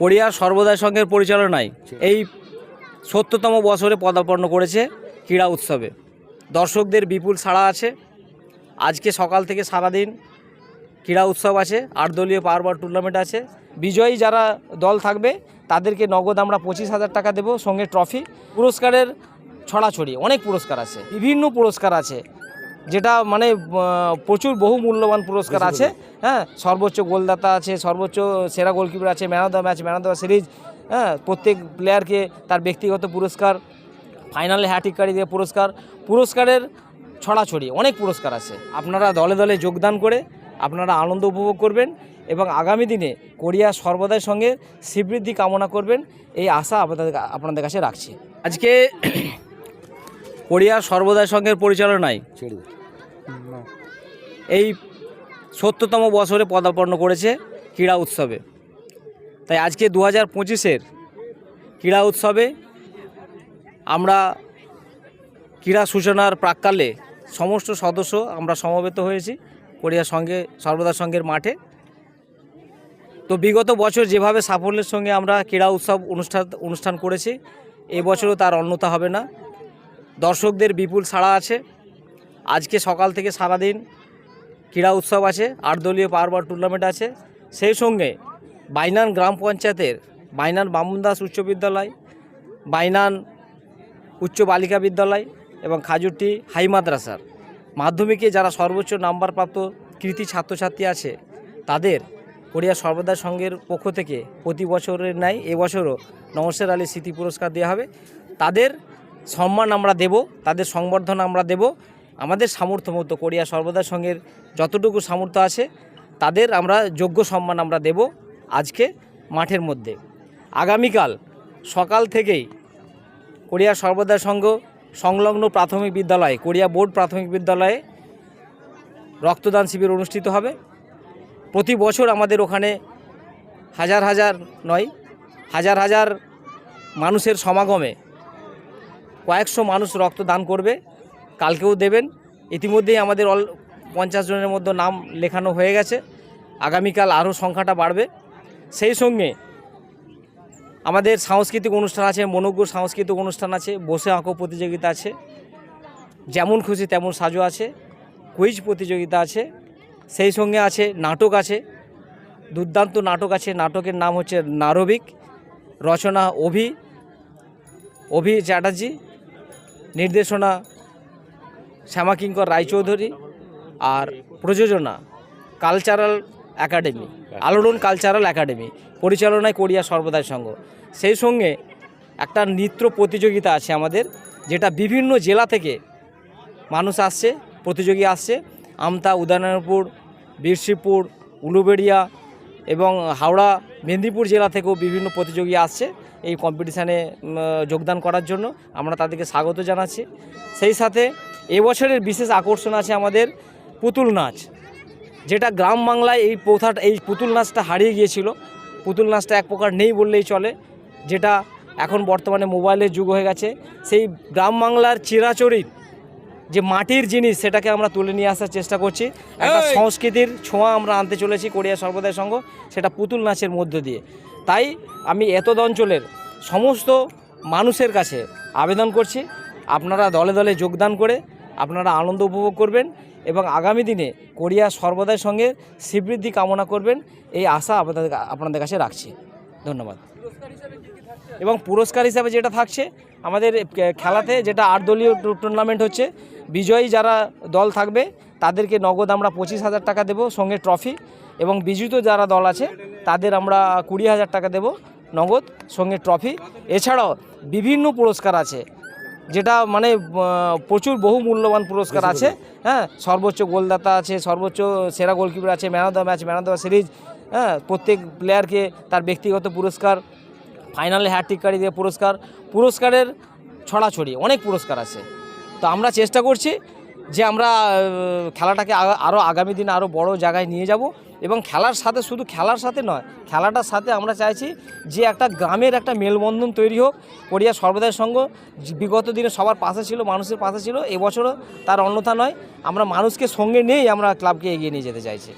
কোরিয়ার সর্বদাই সংঘের পরিচালনায় এই ৭০তম বছরে পদার্পণ করেছে ক্রীড়া উৎসবে। দর্শকদের বিপুল সাড়া আছে। আজকে সকাল থেকে সারাদিন ক্রীড়া উৎসব আছে, 8 দলীয় পাওয়ার টুর্নামেন্ট আছে। বিজয়ী যারা দল থাকবে তাদেরকে নগদ আমরা 25,000 টাকা দেবো, সঙ্গে ট্রফি। পুরস্কারের ছড়াছড়ি, অনেক পুরস্কার আছে, বিভিন্ন পুরস্কার আছে, যেটা মানে প্রচুর বহু মূল্যবান পুরস্কার আছে। হ্যাঁ, সর্বোচ্চ গোলদাতা আছে, সর্বোচ্চ সেরা গোলকিপার আছে, man of the match, man of the series. হ্যাঁ, প্রত্যেক প্লেয়ারকে তার ব্যক্তিগত পুরস্কার, ফাইনালে হ্যাট্রিককারী দিয়ে পুরস্কারের ছড়াছড়ি, অনেক পুরস্কার আছে। আপনারা দলে দলে যোগদান করে আপনারা আনন্দ উপভোগ করবেন এবং আগামী দিনে কোরিয়া সর্বদাই সঙ্গে শ্রীবৃদ্ধি কামনা করবেন, এই আশা আপনাদের কাছে রাখছি। আজকে কোরিয়া সর্বদাই সংঘের পরিচালনায় এই ৭০তম বছরে পদার্পণ করেছে ক্রীড়া উৎসবে। তাই আজকে 2025-এর ক্রীড়া উৎসবে আমরা ক্রীড়া সূচনার প্রাক্কালে সমস্ত সদস্য আমরা সমবেত হয়েছি কোরিয়া সর্বদাই সংঘের মাঠে। তো বিগত বছর যেভাবে সাফল্যের সঙ্গে আমরা ক্রীড়া উৎসব অনুষ্ঠান করেছি, এবছরও তার অন্যথা হবে না। দর্শকদের বিপুল সাড়া আছে। আজকে সকাল থেকে সারাদিন ক্রীড়া উৎসব আছে, 8 দলীয় পাওয়ার টুর্নামেন্ট আছে। সেই সঙ্গে বাইনান গ্রাম পঞ্চায়েতের বাইনান বামুনদাস উচ্চ বিদ্যালয়, বাইনান উচ্চ বালিকা বিদ্যালয় এবং খাজুরটি হাই মাদ্রাসার মাধ্যমিকে যারা সর্বোচ্চ নাম্বারপ্রাপ্ত কৃতি ছাত্রছাত্রী আছে তাদের কোরিয়া সর্বদাই সংঘের পক্ষ থেকে প্রতি বছরের ন্যায় এবছরও নওশের আলী স্মৃতি পুরস্কার দেওয়া হবে। তাদের সম্মান আমরা দেব, তাদের সংবর্ধনা আমরা দেব। আমাদের সামর্থ্য মতো কোরিয়া সর্বদাই সংঘের যতটুকু সামর্থ্য আছে তাদের আমরা যোগ্য সম্মান আমরা দেব আজকে মাঠের মধ্যে। আগামীকাল সকাল থেকেই কোরিয়া সর্বদাই সংঘ সংলগ্ন প্রাথমিক বিদ্যালয়, কোরিয়া বোর্ড প্রাথমিক বিদ্যালয়ে রক্তদান শিবির অনুষ্ঠিত হবে। প্রতি বছর আমাদের ওখানে হাজার হাজার মানুষের সমাগমে কয়েকশো মানুষ রক্তদান করবে, কালকেও দেবেন। ইতিমধ্যেই আমাদের 50 জনের মধ্যে নাম লেখানো হয়ে গেছে, আগামীকাল আরও সংখ্যাটা বাড়বে। সেই সঙ্গে আমাদের সাংস্কৃতিক অনুষ্ঠান আছে, মনোজ্ঞ সাংস্কৃতিক অনুষ্ঠান আছে, বসে আঁকো প্রতিযোগিতা আছে, যেমন খুশি তেমন সাজো আছে, কুইজ প্রতিযোগিতা আছে, সেই সঙ্গে আছে নাটক আছে, দুর্দান্ত নাটক আছে। নাটকের নাম হচ্ছে নারবিক, রচনা অভি চ্যাটার্জি, নির্দেশনা শ্যামাকিঙ্কর রায়চৌধুরী, আর প্রযোজনা কালচারাল একাডেমি, আলোড়ন কালচারাল একাডেমি, পরিচালনায় কোরিয়া সর্বদাই সংঘ। সেই সঙ্গে একটা নৃত্য প্রতিযোগিতা আছে আমাদের, যেটা বিভিন্ন জেলা থেকে মানুষ আসছে, প্রতিযোগী আসছে। আমতা, উদয়নারায়ণপুর, বীরশিবপুর, উলুবেড়িয়া এবং হাওড়া, মেদিনীপুর জেলা থেকেও বিভিন্ন প্রতিযোগী আসছে এই কম্পিটিশানে যোগদান করার জন্য। আমরা তাদেরকে স্বাগত জানাচ্ছি। সেই সাথে এবছরের বিশেষ আকর্ষণ আছে আমাদের পুতুল নাচ, যেটা গ্রাম বাংলায় এই পুতুল নাচটা হারিয়ে গিয়েছিল। পুতুল নাচটা এক প্রকার নেই বললেই চলে, যেটা এখন বর্তমানে মোবাইলের যুগ হয়ে গেছে। সেই গ্রাম বাংলার চিরাচরিত যে মাটির জিনিস, সেটাকে আমরা তুলে নিয়ে আসার চেষ্টা করছি। একটা সংস্কৃতির ছোঁয়া আমরা আনতে চলেছি কোরিয়া সর্বদাই সংঘ, সেটা পুতুল নাচের মধ্য দিয়ে। তাই আমি এতদ অঞ্চলের সমস্ত মানুষের কাছে আবেদন করছি, আপনারা দলে দলে যোগদান করে আপনারা আনন্দ উপভোগ করবেন এবং আগামী দিনে কোরিয়া সর্বদাই সংঘের শ্রীবৃদ্ধি কামনা করবেন, এই আশা আপনাদের কাছে রাখছি। ধন্যবাদ। এবং পুরস্কার হিসাবে যেটা থাকছে আমাদের খেলাতে, যেটা 8 দলীয় টুর্নামেন্ট হচ্ছে, বিজয়ী যারা দল থাকবে তাদেরকে নগদ আমরা 25,000 টাকা দেবো, সঙ্গে ট্রফি। এবং বিজিত যারা দল আছে তাদের আমরা 20,000 টাকা দেবো নগদ, সঙ্গে ট্রফি। এছাড়াও বিভিন্ন পুরস্কার আছে, যেটা মানে প্রচুর বহু মূল্যবান পুরস্কার আছে। হ্যাঁ, সর্বোচ্চ গোলদাতা আছে, সর্বোচ্চ সেরা গোলকিপার আছে, man of the match, man of the series. হ্যাঁ, প্রত্যেক প্লেয়ারকে তার ব্যক্তিগত পুরস্কার, ফাইনালে হ্যাট্রিককারী দিয়ে পুরস্কারের ছড়াছড়ি, অনেক পুরস্কার আছে। তো আমরা চেষ্টা করছি যে আমরা খেলাটাকে আরও আগামী দিনে আরও বড় জায়গায় নিয়ে যাব। এবং খেলার সাথে, শুধু খেলার সাথে নয়, খেলাটার সাথে আমরা চাইছি যে একটা গ্রামের একটা মেলবন্ধন তৈরি হোক। কোরিয়া সর্বদাই সংঘ বিগত দিনে সবার পাশে ছিল, মানুষের পাশে ছিল, এবছরও তার অন্যথা নয়। আমরা মানুষকে সঙ্গে নিয়েই আমরা ক্লাবকে এগিয়ে নিয়ে যেতে চাইছি।